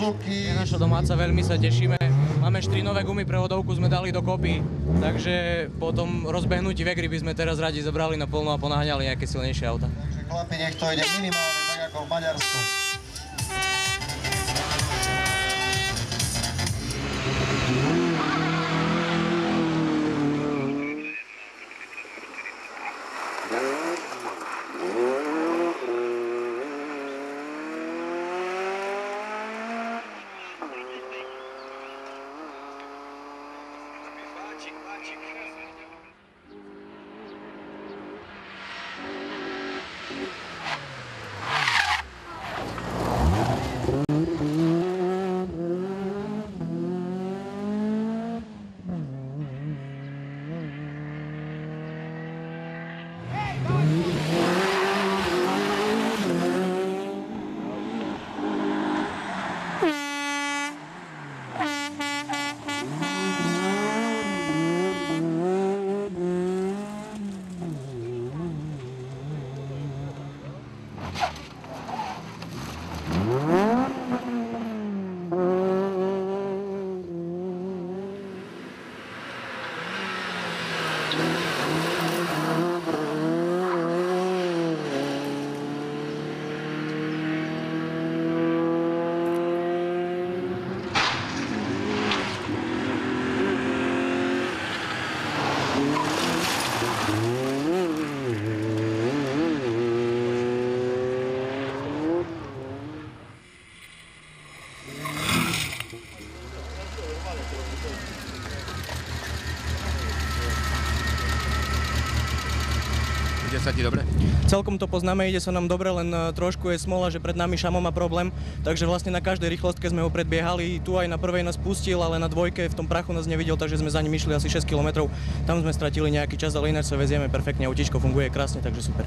Suzuki. Je naša domáca, veľmi sa tešíme. Máme 4 nové gumy, prevodovku sme dali dokopy, takže po tom rozbehnutí v Egri by sme teraz radi zobrali na polno a ponáhňali nejaké silnejšie auta. Takže chlapi, nech to ide minimálne tak ako v Maďarsku. Ide sa ti dobre? Celkom to poznáme, ide sa nám dobre, len trošku je smola, že pred nami Šamo má problém, takže vlastne na každej rýchlostke sme ho predbiehali, tu aj na prvej nás pustil, ale na dvojke v tom prachu nás nevidel, takže sme za ním išli asi 6 km, tam sme stratili nejaký čas, ale ináč sa vezieme perfektne, autíčko funguje krásne, takže super.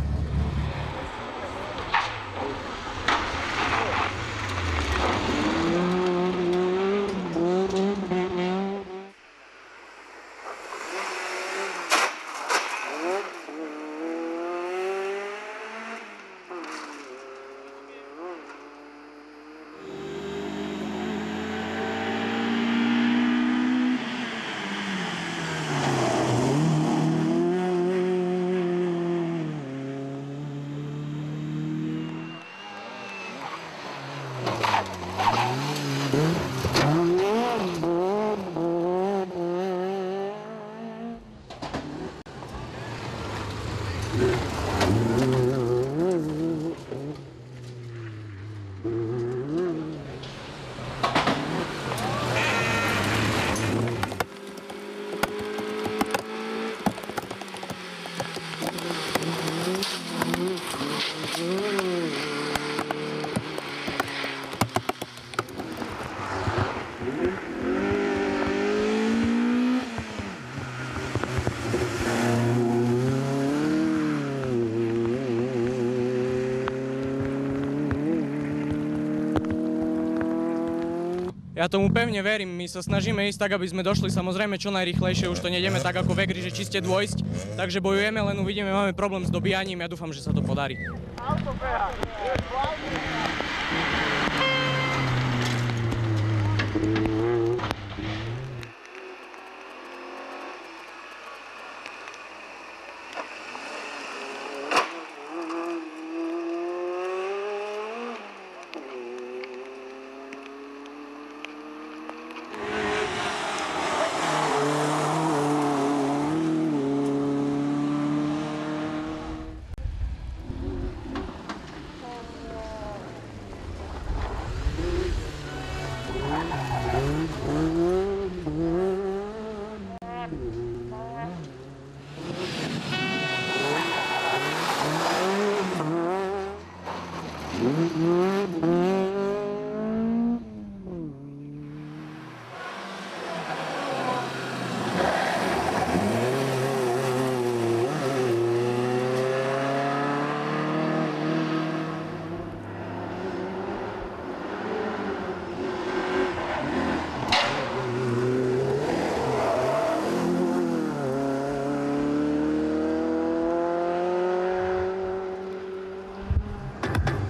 Ja tomu pevne verím, my sa snažíme ísť tak, aby sme došli samozrejme čo najrýchlejšie, už to nejdeme tak ako v Egri, že čiste dôjsť, takže bojujeme, len uvidíme, máme problém s dobíjaním, ja dúfam, že sa to podarí.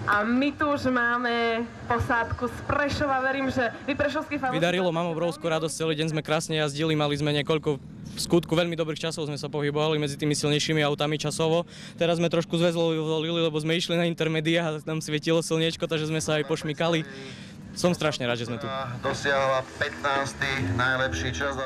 A my tu už máme posádku z Prešova. Verím, že vy prešovskí fanúšikovia... Vydarilo, mám obrovskú radosť, celý deň sme krásne jazdili, mali sme niekoľko v skutku veľmi dobrých časov, sme sa pohybovali medzi tými silnejšími autami časovo. Teraz sme trošku zväzlili, lebo sme išli na intermediách a tam svietilo slniečko, takže sme sa aj pošmykali. Som strašne rád, že sme tu. Dosiahla 15. najlepší čas.